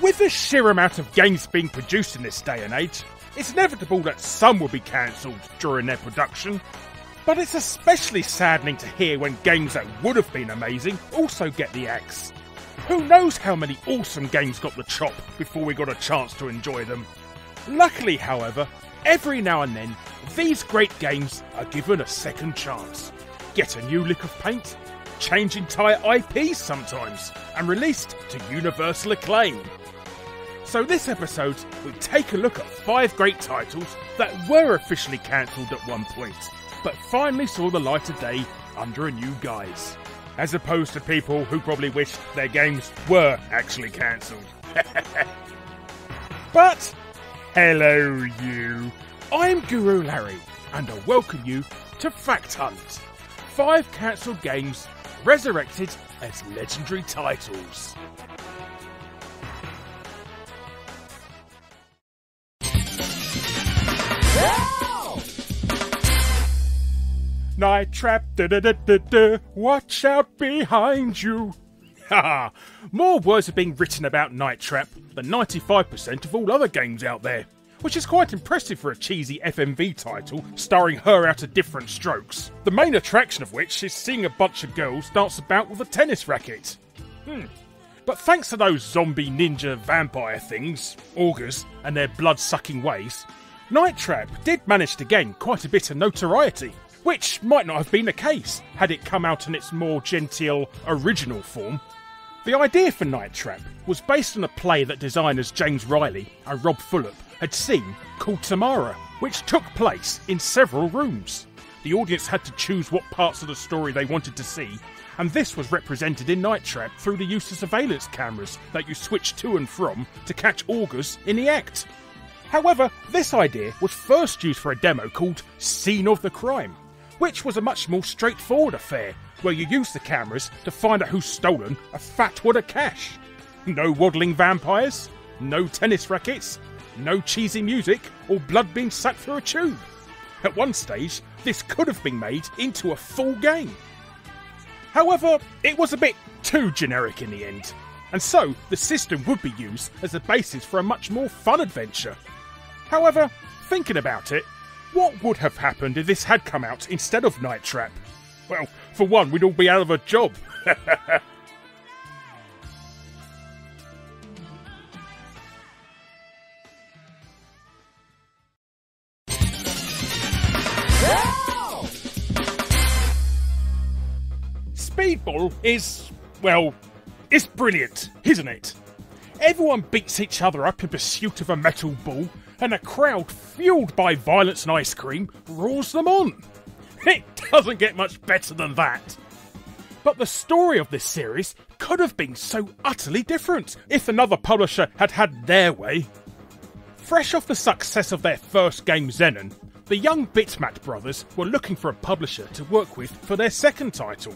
With the sheer amount of games being produced in this day and age, it's inevitable that some will be cancelled during their production, but it's especially saddening to hear when games that would have been amazing also get the axe. Who knows how many awesome games got the chop before we got a chance to enjoy them. Luckily, however, every now and then, these great games are given a second chance, get a new lick of paint, change entire IPs sometimes, and released to universal acclaim. So this episode, we take a look at 5 great titles that were officially cancelled at one point, but finally saw the light of day under a new guise, as opposed to people who probably wished their games were actually cancelled. But, hello you, I'm Guru Larry, and I welcome you to Fact Hunt. 5 cancelled games resurrected as legendary titles. Night Trap, watch out behind you. Haha, more words are being written about Night Trap than 95% of all other games out there, which is quite impressive for a cheesy FMV title starring her out of different strokes, the main attraction of which is seeing a bunch of girls dance about with a tennis racket. But thanks to those zombie ninja vampire things, augurs, and their blood-sucking ways, Night Trap did manage to gain quite a bit of notoriety, which might not have been the case had it come out in its more genteel, original form. The idea for Night Trap was based on a play that designers James Riley and Rob Fulop had seen called Tamara, which took place in several rooms. The audience had to choose what parts of the story they wanted to see, and this was represented in Night Trap through the use of surveillance cameras that you switch to and from to catch augurs in the act. However, this idea was first used for a demo called Scene of the Crime, which was a much more straightforward affair, where you use the cameras to find out who's stolen a fat wad of cash. No waddling vampires, no tennis rackets, no cheesy music, or blood being sucked through a tube. At one stage, this could have been made into a full game. However, it was a bit too generic in the end, and so the system would be used as a basis for a much more fun adventure. However, thinking about it, what would have happened if this had come out instead of Night Trap? Well, for one, we'd all be out of a job. Speedball is, well, it's brilliant, isn't it? Everyone beats each other up in pursuit of a metal ball, and a crowd fueled by violence and ice cream roars them on. It doesn't get much better than that. But the story of this series could have been so utterly different if another publisher had had their way. Fresh off the success of their first game Xenon, the young Bitmap brothers were looking for a publisher to work with for their second title.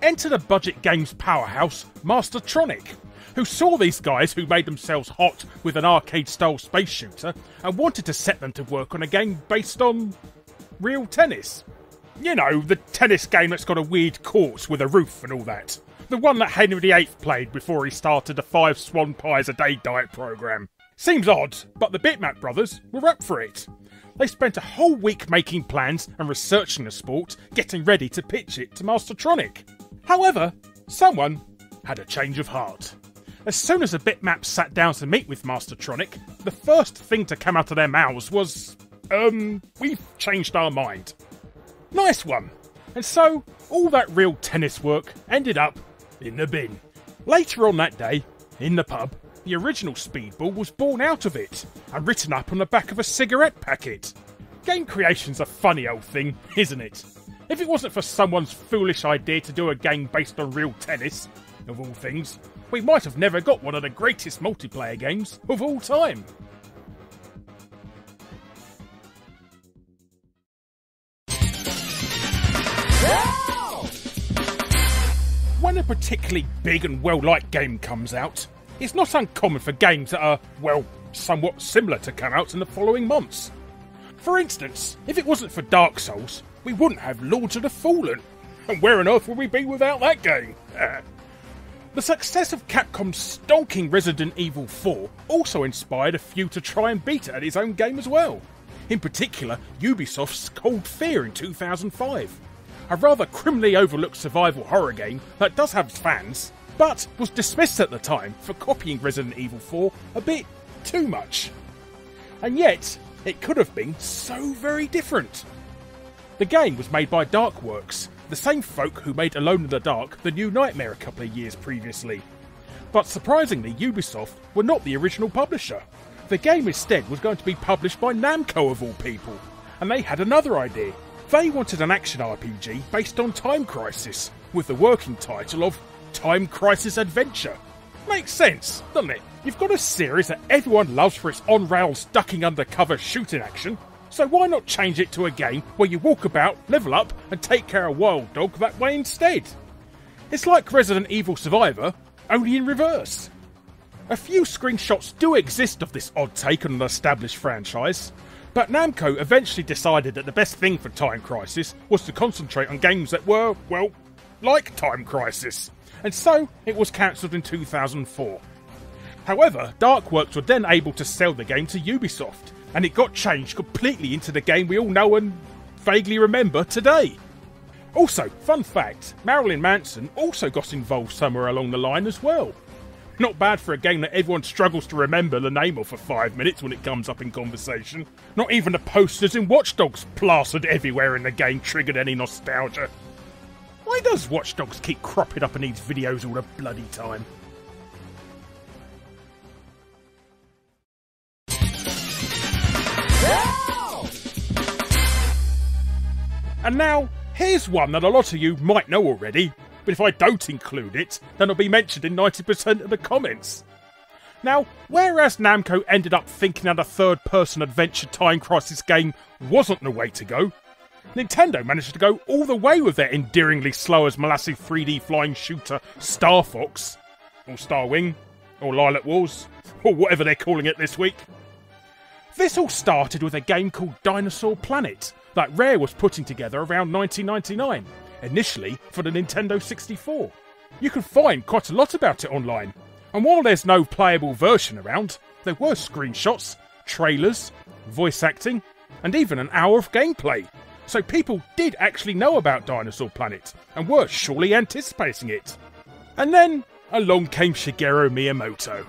Enter the budget games powerhouse Mastertronic, who saw these guys who made themselves hot with an arcade-style space shooter and wanted to set them to work on a game based on real tennis. You know, the tennis game that's got a weird court with a roof and all that. The one that Henry VIII played before he started the 5 swan pies a day diet programme. Seems odd, but the Bitmap brothers were up for it. They spent a whole week making plans and researching the sport, getting ready to pitch it to Mastertronic. However, someone had a change of heart. As soon as the Bitmaps sat down to meet with Mastertronic, the first thing to come out of their mouths was, we've changed our mind. Nice one. And so, all that real tennis work ended up in the bin. Later on that day, in the pub, the original Speedball was born out of it, and written up on the back of a cigarette packet. Game creation's a funny old thing, isn't it? If it wasn't for someone's foolish idea to do a game based on real tennis, of all things, we might have never got one of the greatest multiplayer games of all time. When a particularly big and well-liked game comes out, it's not uncommon for games that are, well, somewhat similar to come out in the following months. For instance, if it wasn't for Dark Souls, we wouldn't have Lords of the Fallen. And where on earth would we be without that game? The success of Capcom's stonking Resident Evil 4 also inspired a few to try and beat it at his own game as well. In particular, Ubisoft's Cold Fear in 2005. A rather criminally overlooked survival horror game that does have fans, but was dismissed at the time for copying Resident Evil 4 a bit too much. And yet, it could have been so very different. The game was made by Darkworks, the same folk who made Alone in the Dark, the New Nightmare a couple of years previously. But surprisingly, Ubisoft were not the original publisher. The game instead was going to be published by Namco of all people, and they had another idea. They wanted an action RPG based on Time Crisis, with the working title of Time Crisis Adventure. Makes sense, doesn't it? You've got a series that everyone loves for its on-rails ducking undercover shooting action, so why not change it to a game where you walk about, level up, and take care of Wild Dog that way instead? It's like Resident Evil Survivor, only in reverse. A few screenshots do exist of this odd take on an established franchise, but Namco eventually decided that the best thing for Time Crisis was to concentrate on games that were, well, like Time Crisis, and so it was cancelled in 2004. However, Darkworks were then able to sell the game to Ubisoft, and it got changed completely into the game we all know and vaguely remember today. Also, fun fact, Marilyn Manson also got involved somewhere along the line as well. Not bad for a game that everyone struggles to remember the name of for 5 minutes when it comes up in conversation. Not even the posters in Watch Dogs plastered everywhere in the game triggered any nostalgia. Why does Watch Dogs keep cropping up in these videos all the bloody time? And now, here's one that a lot of you might know already, but if I don't include it, then it'll be mentioned in 90% of the comments. Now, whereas Namco ended up thinking that a third-person adventure Time Crisis game wasn't the way to go, Nintendo managed to go all the way with their endearingly slow as molasses 3D flying shooter Star Fox, or Star Wing, or Lilac Wars, or whatever they're calling it this week. This all started with a game called Dinosaur Planet that Rare was putting together around 1999, initially for the Nintendo 64. You can find quite a lot about it online, and while there's no playable version around, there were screenshots, trailers, voice acting, and even an hour of gameplay. So people did actually know about Dinosaur Planet, and were surely anticipating it. And then, along came Shigeru Miyamoto.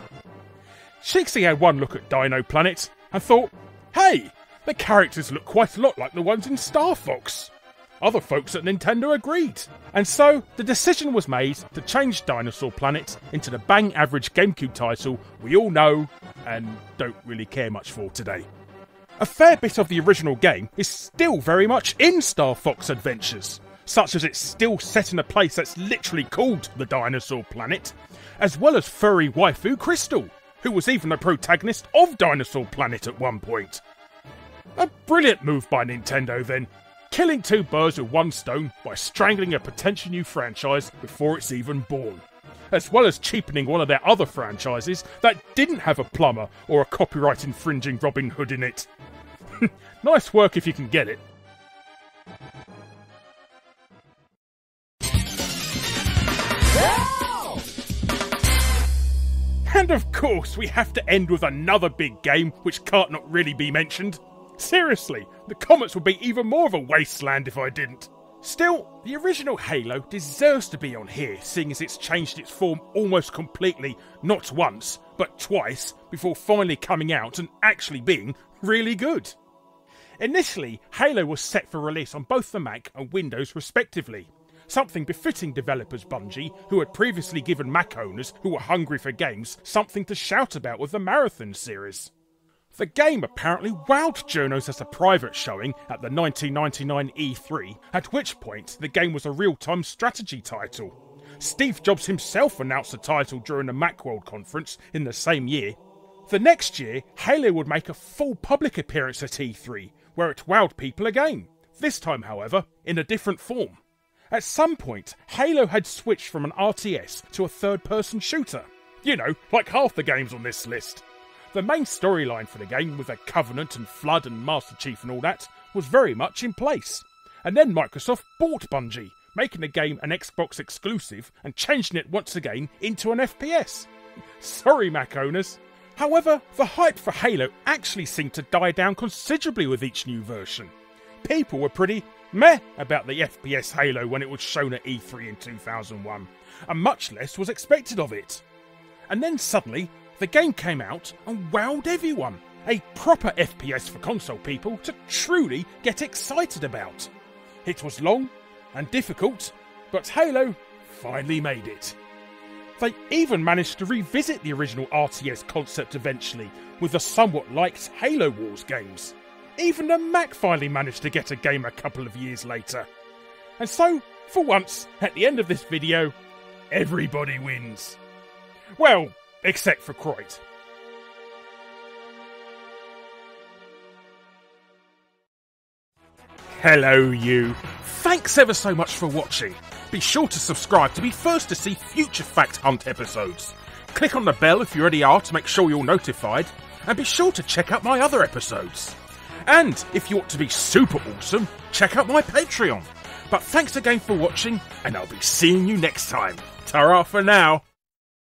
Shixie had one look at Dino Planet, and thought, hey, the characters look quite a lot like the ones in Star Fox. Other folks at Nintendo agreed, and so the decision was made to change Dinosaur Planet into the bang average GameCube title we all know and don't really care much for today. A fair bit of the original game is still very much in Star Fox Adventures, such as it's still set in a place that's literally called the Dinosaur Planet, as well as furry waifu Crystal, who was even the protagonist of Dinosaur Planet at one point. A brilliant move by Nintendo then, killing two birds with one stone by strangling a potential new franchise before it's even born, as well as cheapening one of their other franchises that didn't have a plumber or a copyright infringing Robin Hood in it. Nice work if you can get it. And of course, we have to end with another big game which can't not really be mentioned. Seriously, the comments would be even more of a wasteland if I didn't. Still, the original Halo deserves to be on here, seeing as it's changed its form almost completely, not once, but twice, before finally coming out and actually being really good. Initially, Halo was set for release on both the Mac and Windows respectively, something befitting developers Bungie, who had previously given Mac owners who were hungry for games something to shout about with the Marathon series. The game apparently wowed journos as a private showing at the 1999 E3, at which point the game was a real-time strategy title. Steve Jobs himself announced the title during the Macworld conference in the same year. The next year, Halo would make a full public appearance at E3, where it wowed people again, this time however, in a different form. At some point, Halo had switched from an RTS to a third-person shooter. You know, like half the games on this list. The main storyline for the game, with a Covenant and Flood and Master Chief and all that, was very much in place. And then Microsoft bought Bungie, making the game an Xbox exclusive and changing it once again into an FPS. Sorry, Mac owners. However, the hype for Halo actually seemed to die down considerably with each new version. People were pretty meh about the FPS Halo when it was shown at E3 in 2001, and much less was expected of it. And then suddenly, the game came out and wowed everyone. A proper FPS for console people to truly get excited about. It was long and difficult, but Halo finally made it. They even managed to revisit the original RTS concept eventually with the somewhat liked Halo Wars games. Even the Mac finally managed to get a game a couple of years later. And so, for once, at the end of this video, everybody wins. Well, except for Croyd. Hello you. Thanks ever so much for watching. Be sure to subscribe to be first to see future Fact Hunt episodes. Click on the bell if you already are to make sure you're notified. And be sure to check out my other episodes. And if you want to be super awesome, check out my Patreon. But thanks again for watching, and I'll be seeing you next time. Ta-ra for now.